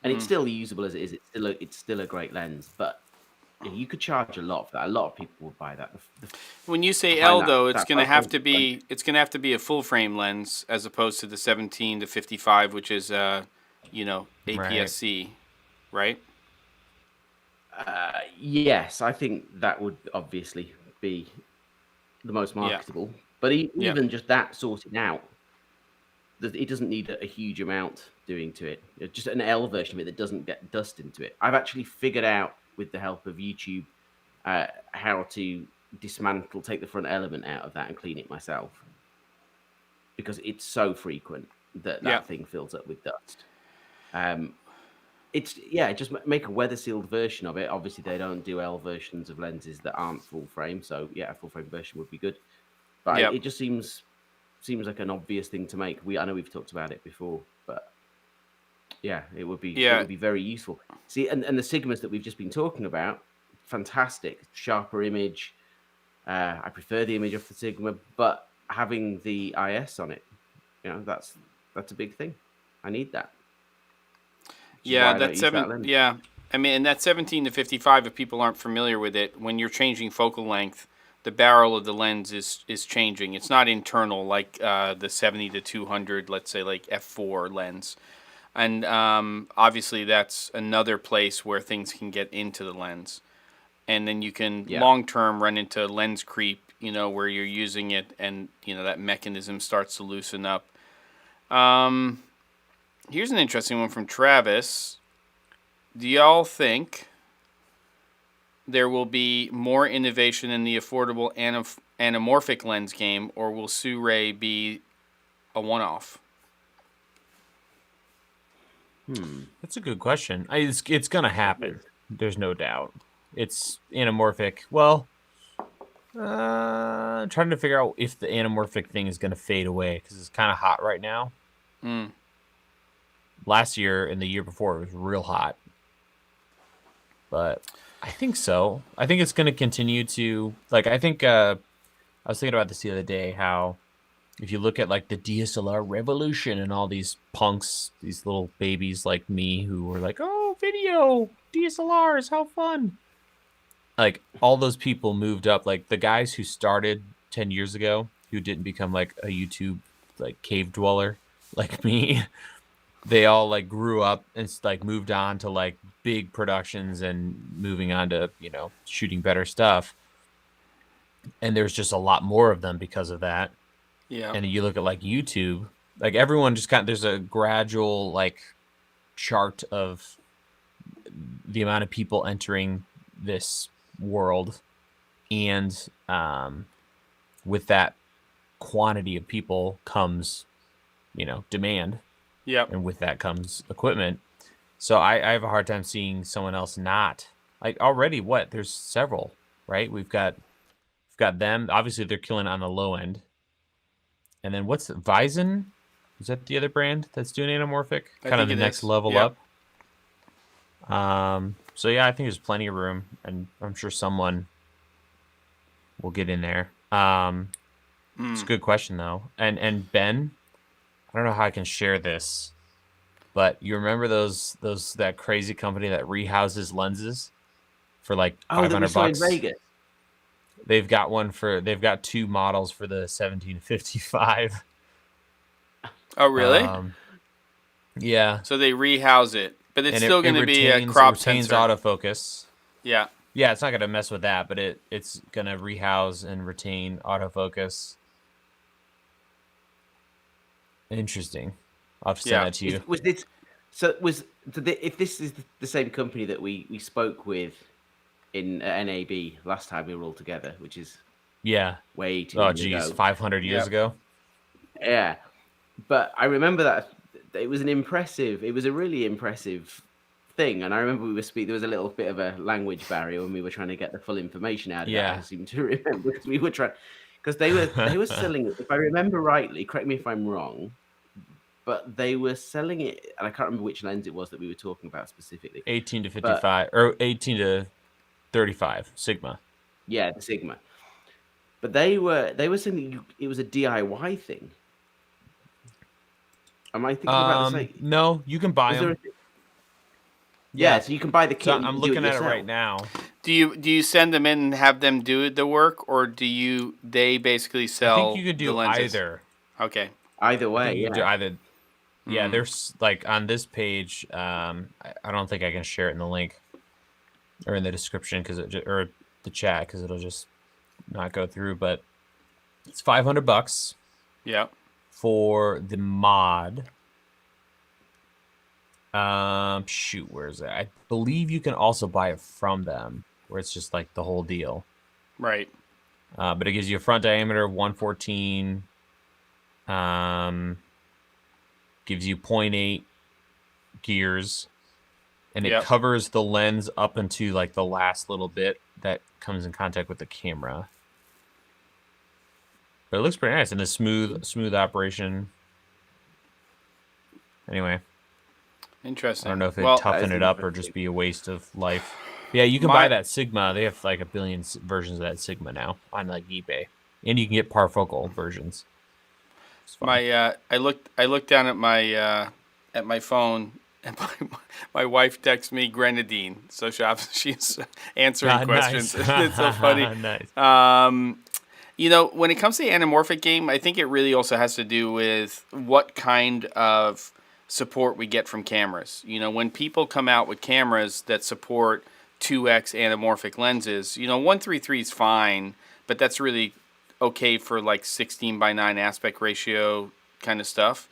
and it's still usable as it is. It's still a great lens, but you could charge a lot for that. A lot of people would buy that. When you say L, though, it's going to have to be a full frame lens as opposed to the 17 to 55, which is APS-C, right? Yes, I think that would obviously be the most marketable. But even just that sorting out, it doesn't need a huge amount doing to it. It's just an L version of it that doesn't get dust into it. I've actually figured out, with the help of YouTube, how to take the front element out of that and clean it myself, because it's so frequent that thing fills up with dust. Just make a weather sealed version of it. Obviously, they don't do L versions of lenses that aren't full frame, so a full frame version would be good. But it just seems like an obvious thing to make. I know we've talked about it before, but it would be very useful. See, and the Sigmas that we've just been talking about, fantastic, sharper image. I prefer the image of the Sigma, but having the IS on it, that's a big thing. I need that. That's 7. Yeah, I mean, and that 17 to 55. If people aren't familiar with it, when you're changing focal length, the barrel of the lens is changing. It's not internal like the 70 to 200, let's say like f4 lens. And obviously that's another place where things can get into the lens. And then you can long-term run into lens creep, where you're using it and, that mechanism starts to loosen up. Here's an interesting one from Travis. Do y'all think there will be more innovation in the affordable anamorphic lens game, or will Sue-Ray be a one-off? That's a good question. It's going to happen. There's no doubt. It's anamorphic. Well, I'm trying to figure out if the anamorphic thing is going to fade away, because it's kind of hot right now. Last year and the year before, it was real hot. But I think so. I think it's going to continue to, I think, I was thinking about this the other day, how if you look at like the DSLR revolution and all these punks, these little babies like me who were like, oh, video, DSLRs, how fun. Like all those people moved up, like the guys who started 10 years ago, who didn't become like a YouTube like cave dweller like me. They all like grew up and like moved on to like big productions and moving on to, shooting better stuff. And there's just a lot more of them because of that. Yeah. And you look at like YouTube, like everyone just there's a gradual like chart of the amount of people entering this world. And with that quantity of people comes, demand. Yep. and with that comes equipment. So I have a hard time seeing someone else not like already. What there's several, right? We've got them. Obviously, they're killing on the low end. And then what's Vizen? Is that the other brand that's doing anamorphic? I Kind of think the it next is. level Yep. up. So yeah, I think there's plenty of room, and I'm sure someone will get in there. It's a good question though. And Ben, I don't know how I can share this, but you remember that crazy company that rehouses lenses for like Oh, that we saw in $500? Vegas. They've got 2 models for the 1755. Oh, really? Yeah. So they rehouse it, but it's And still going to be a crop retains sensor. autofocus. Yeah. Yeah, it's not going to mess with that, but it's going to rehouse and retain autofocus. Interesting. I'll have to send that to you. If this is the same company that we spoke with in NAB last time we were all together, which is way too long ago. 500 years ago. Yeah, but I remember that it was a really impressive thing, and I remember we were speaking. There was a little bit of a language barrier when we were trying to get the full information out of it. I seem to remember because we were trying, because they were selling it. If I remember rightly, correct me if I'm wrong, but they were selling it, and I can't remember which lens it was that we were talking about specifically. 18 to 55 or 18 to 35 Sigma. Yeah, the Sigma. But they were saying it was a DIY thing. Am I thinking about this? No, you can buy them. Yeah, so you can buy the kit. So and I'm do looking it at it yourself. right now. Do you send them in and have them do the work, or they basically sell? I think you could do either. Okay. Either way, you do either. Yeah, there's like on this page. I don't think I can share it in the link or in the description or the chat because it'll just not go through. But it's $500. Yeah. For the mod. Shoot, where is it? I believe you can also buy it from them, where it's just like the whole deal. Right. But it gives you a front diameter of 114. Gives you 0.8 gears, and it covers the lens up into like the last little bit that comes in contact with the camera. But it looks pretty nice and a smooth operation. Anyway. Interesting. I don't know if it'd toughen it up or just be a waste of life. Yeah, you can buy that Sigma. They have like a billion versions of that Sigma now on like eBay, and you can get parfocal versions. I looked down at my phone, and my wife texts me grenadine, so she's answering questions. It's so funny. Nice. You know, when it comes to the anamorphic game, I think it really also has to do with what kind of support we get from cameras. You know, when people come out with cameras that support 2x anamorphic lenses, you know, 133 is fine, but that's really okay for like 16:9 aspect ratio kind of stuff.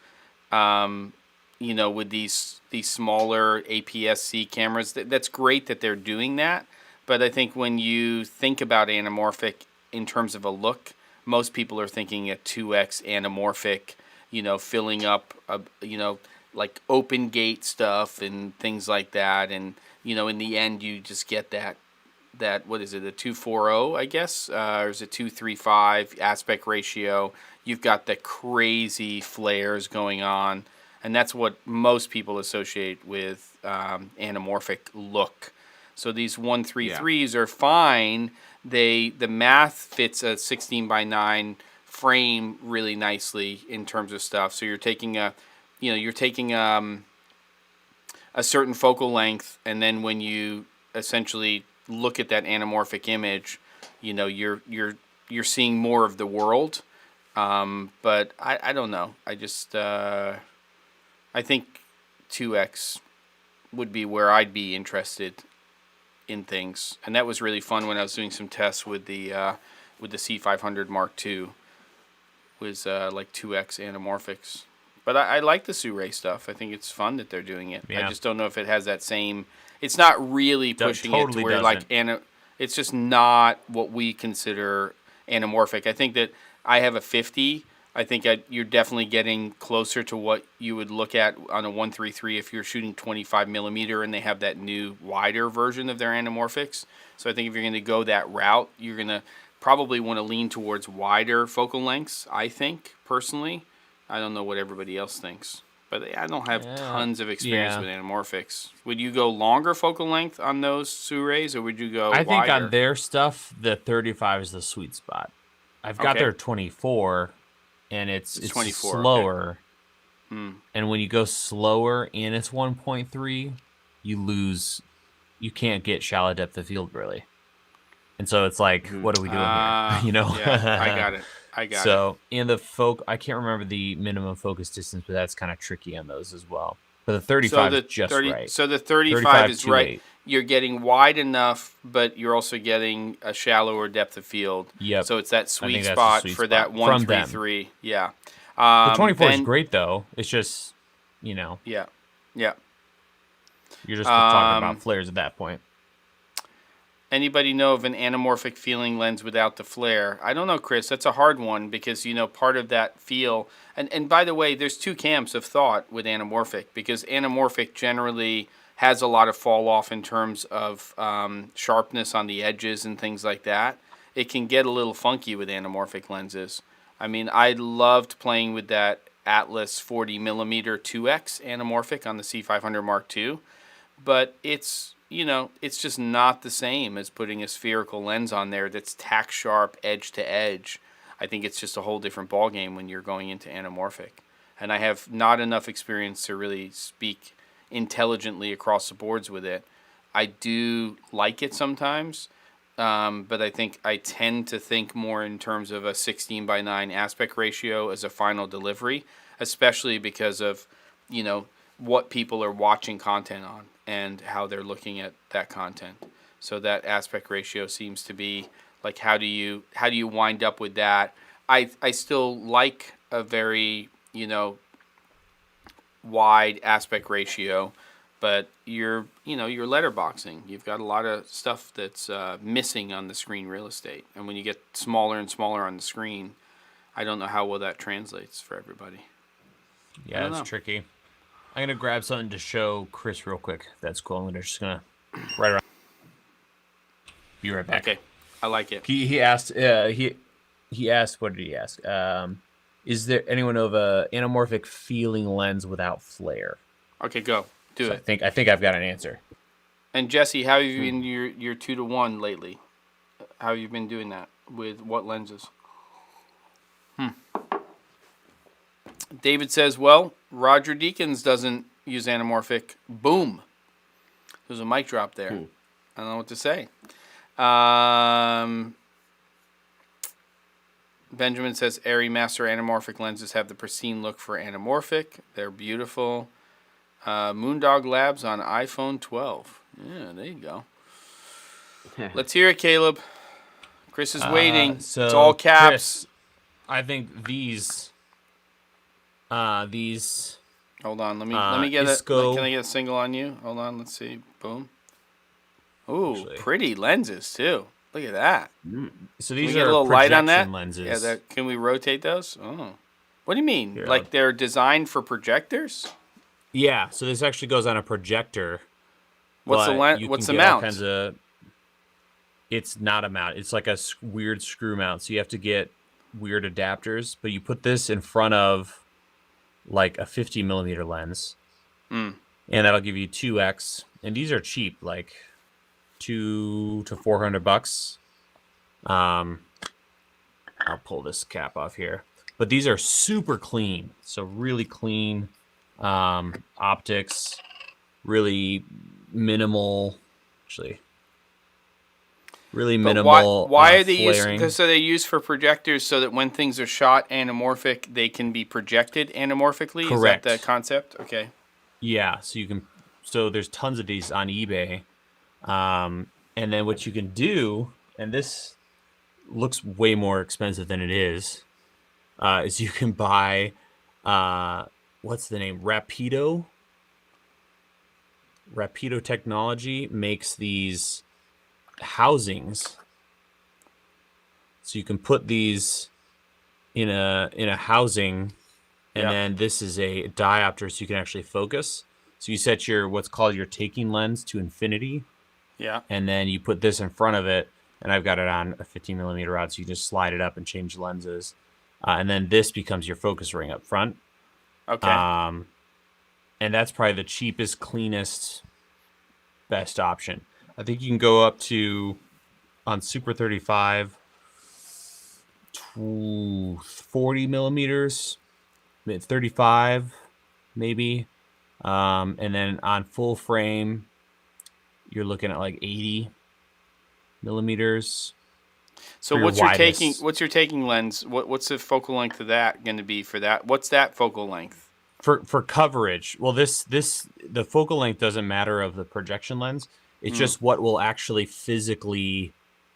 You know, with these smaller APS-C cameras, that's great that they're doing that. But I think when you think about anamorphic in terms of a look, most people are thinking a 2x anamorphic, you know, filling up, you know, like open gate stuff and things like that. And, you know, in the end, you just get that what is it, a 240, I guess, or is it 235 aspect ratio? You've got the crazy flares going on, and that's what most people associate with anamorphic look. So these 133s are fine. The math fits a 16:9 frame really nicely in terms of stuff. So you're taking a certain focal length, and then when you essentially look at that anamorphic image, you know, you're seeing more of the world. But I don't know. I just I think 2x would be where I'd be interested in things, and that was really fun when I was doing some tests with the C500 Mark II. Was like 2x anamorphics. But I like the Sue-Ray stuff. I think it's fun that they're doing it. Yeah. I just don't know if it has that same. It's not really pushing it to where like it's just not what we consider anamorphic. I think that I have a 50 I think you're definitely getting closer to what you would look at on a 133 if you're shooting 25 millimeter and they have that new wider version of their anamorphics. So I think if you're going to go that route, you're going to probably want to lean towards wider focal lengths, I think, personally. I don't know what everybody else thinks, but I don't have tons of experience with anamorphics. Would you go longer focal length on those Surays, or would you go wider? I think on their stuff, the 35 is the sweet spot. I've got their 24, and it's 24, slower. Okay. And when you go slower and it's 1.3, you lose. You can't get shallow depth of field, really. And so it's like, what are we doing here? You know? Yeah, I got it. So in the I can't remember the minimum focus distance, but that's kind of tricky on those as well. But the 35 is just right. So the 35 is right. You're getting wide enough, but you're also getting a shallower depth of field. Yep. So it's that sweet spot for that 133. Yeah. The 24 is great, though. It's just, you know. Yeah. Yeah. You're just talking about flares at that point. Anybody know of an anamorphic feeling lens without the flare? I don't know, Chris. That's a hard one because, you know, part of that feel... And by the way, there's two camps of thought with anamorphic because anamorphic generally has a lot of fall off in terms of sharpness on the edges and things like that. It can get a little funky with anamorphic lenses. I mean, I loved playing with that Atlas 40mm 2X anamorphic on the C500 Mark II, but it's, you know, it's just not the same as putting a spherical lens on there that's tack sharp edge to edge. I think it's just a whole different ballgame when you're going into anamorphic. And I have not enough experience to really speak intelligently across the boards with it. I do like it sometimes, but I think I tend to think more in terms of a 16:9 aspect ratio as a final delivery, especially because of, you know, what people are watching content on and how they're looking at that content. So that aspect ratio seems to be like, how do you wind up with that? I still like a very, you know, wide aspect ratio, but you're letterboxing. You've got a lot of stuff that's missing on the screen real estate, and when you get smaller and smaller on the screen, I don't know how well that translates for everybody. Yeah, it's tricky. I'm gonna grab something to show Chris real quick. That's cool. I'm just gonna right around. Be right back. Okay, I like it. He asked. He asked. What did he ask? Is there anyone of a anamorphic feeling lens without flare? Okay, go do it. I think I've got an answer. And Jesse, how have you been your 2-to-1 lately? How have you been doing that with what lenses? David says, well, Roger Deakins doesn't use anamorphic. Boom. There's a mic drop there. I don't know what to say. Benjamin says, Arri Master anamorphic lenses have the pristine look for anamorphic. They're beautiful. Moondog Labs on iPhone 12. Yeah, there you go. Let's hear it, Caleb. Chris is waiting. So it's all caps. Chris, I think these. Hold on, let me get can I get a single on you? Hold on, let's see. Boom. Ooh, actually, pretty lenses too. Look at that. So these can we are get a little light on that lenses. Yeah, can we rotate those? Oh, what do you mean? Here, like they're designed for projectors? Yeah. So this actually goes on a projector. What's the lens? What's the mount? It's not a mount. It's like a weird screw mount. So you have to get weird adapters. But you put this in front of like a 50mm lens, and that'll give you 2x. And these are cheap, like $200 to $400. I'll pull this cap off here, but these are super clean. So really clean optics, really minimal, actually. Really minimal. Why are they flaring. Because so they used for projectors so that when things are shot anamorphic, they can be projected anamorphically. Correct. Is that the concept? Okay. Yeah. So you can. So there's tons of these on eBay, and then what you can do, and this looks way more expensive than it is you can buy, what's the name? Rapido. Rapido Technology makes these housings, so you can put these in a housing, and Yeah. then this is a diopter, so you can actually focus. So you set your what's called your taking lens to infinity, Yeah. and then you put this in front of it. And I've got it on a 15 millimeter rod, so you just slide it up and change lenses, and then this becomes your focus ring up front. Okay. And that's probably the cheapest, cleanest, best option. I think you can go up to on Super 35 to 40 millimeters, 35 maybe, and then on full frame you're looking at like 80 millimeters. So what's your taking lens? What's the focal length of that going to be for that? What's that focal length? For coverage? Well, the focal length doesn't matter of the projection lens. It's just what will actually physically,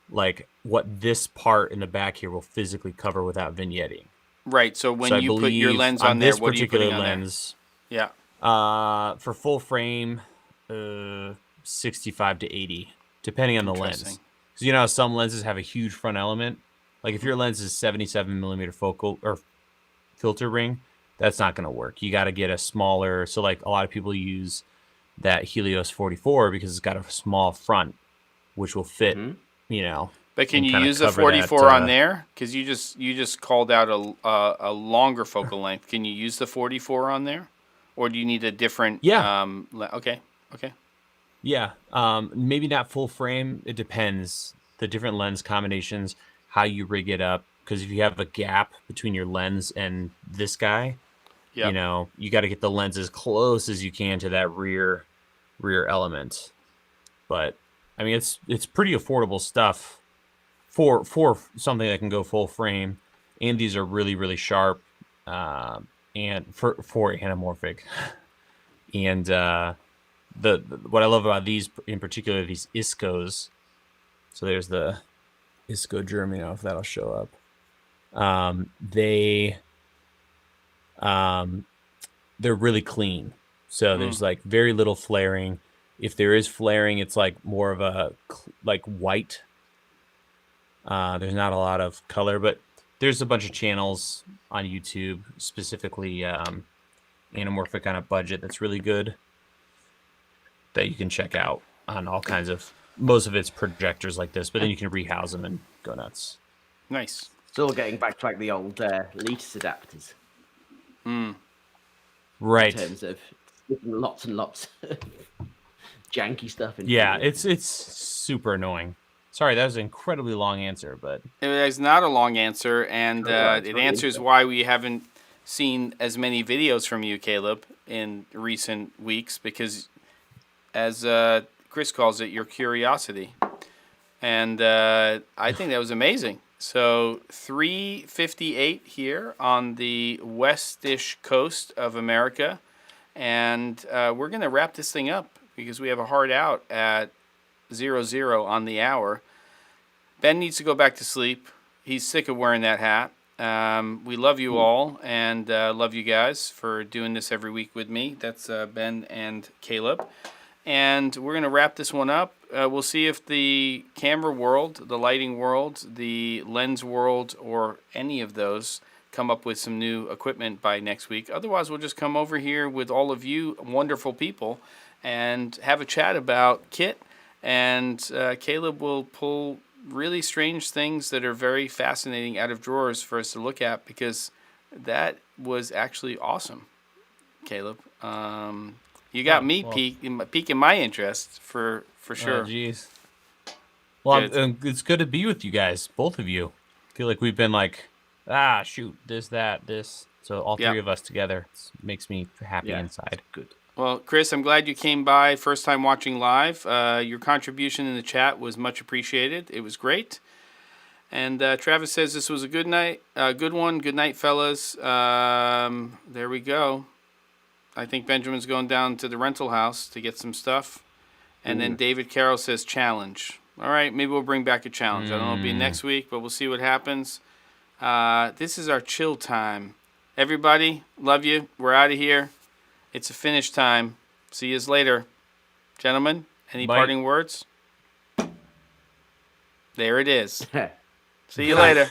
like what this part in the back here will physically cover without vignetting. Right. So when you put your lens on there, what are you putting on lens, there? Yeah. For full frame, 65 to 80, depending on the lens. Because you know how some lenses have a huge front element. Like if your lens is 77 millimeter focal or filter ring, that's not going to work. You got to get a smaller. So like a lot of people use that Helios 44 because it's got a small front, which will fit. You know. But can you use a 44 on there? Because you just called out a longer focal length. Can you use the 44 on there, or do you need a different? Yeah. Okay. Yeah. Maybe not full frame. It depends. The different lens combinations, how you rig it up. Because if you have a gap between your lens and this guy, you know, you got to get the lens as close as you can to that rear element. But I mean, it's pretty affordable stuff for something that can go full frame, and these are really, really sharp, and for anamorphic. And what I love about these in particular, these ISCOs. So there's the ISCO Germany. I don't know if that'll show up. They're really clean. So there's like very little flaring. If there is flaring, it's like more of a like white. There's not a lot of color, but there's a bunch of channels on YouTube, specifically Anamorphic on a budget that's really good that you can check out on all kinds of, most of it's projectors like this, but then you can rehouse them and go nuts. Nice. Still getting back to like the old Letus adapters. Right. In terms of lots and lots of janky stuff. It's super annoying. Sorry, that was an incredibly long answer, but it is not a long answer, and it answers why we haven't seen as many videos from you, Caleb, in recent weeks, because as Chris calls it, your curiosity. And I think that was amazing. So 3:58 here on the westish coast of America, and we're going to wrap this thing up because we have a hard out at 00 on the hour. Ben needs to go back to sleep. He's sick of wearing that hat. We love you all, and love you guys for doing this every week with me. That's Ben and Caleb. And we're going to wrap this one up. We'll see if the camera world, the lighting world, the lens world, or any of those come up with some new equipment by next week. Otherwise, we'll just come over here with all of you wonderful people and have a chat about kit. And Caleb will pull really strange things that are very fascinating out of drawers for us to look at, because that was actually awesome, Caleb. You got me piquing my interest for sure. Oh, jeez. Well, it's good to be with you guys, both of you. I feel like we've been like, shoot, this. So all three of us together makes me happy inside. Good. Well, Chris, I'm glad you came by. First time watching live. Your contribution in the chat was much appreciated. It was great. And Travis says this was a good night, good one. Good night, fellas. There we go. I think Benjamin's going down to the rental house to get some stuff. And then David Carroll says challenge. All right, maybe we'll bring back a challenge. I don't know, it'll be next week, but we'll see what happens. This is our chill time. Everybody, love you. We're out of here. It's a finish time. See you later. Gentlemen, any parting words? There it is. See you later.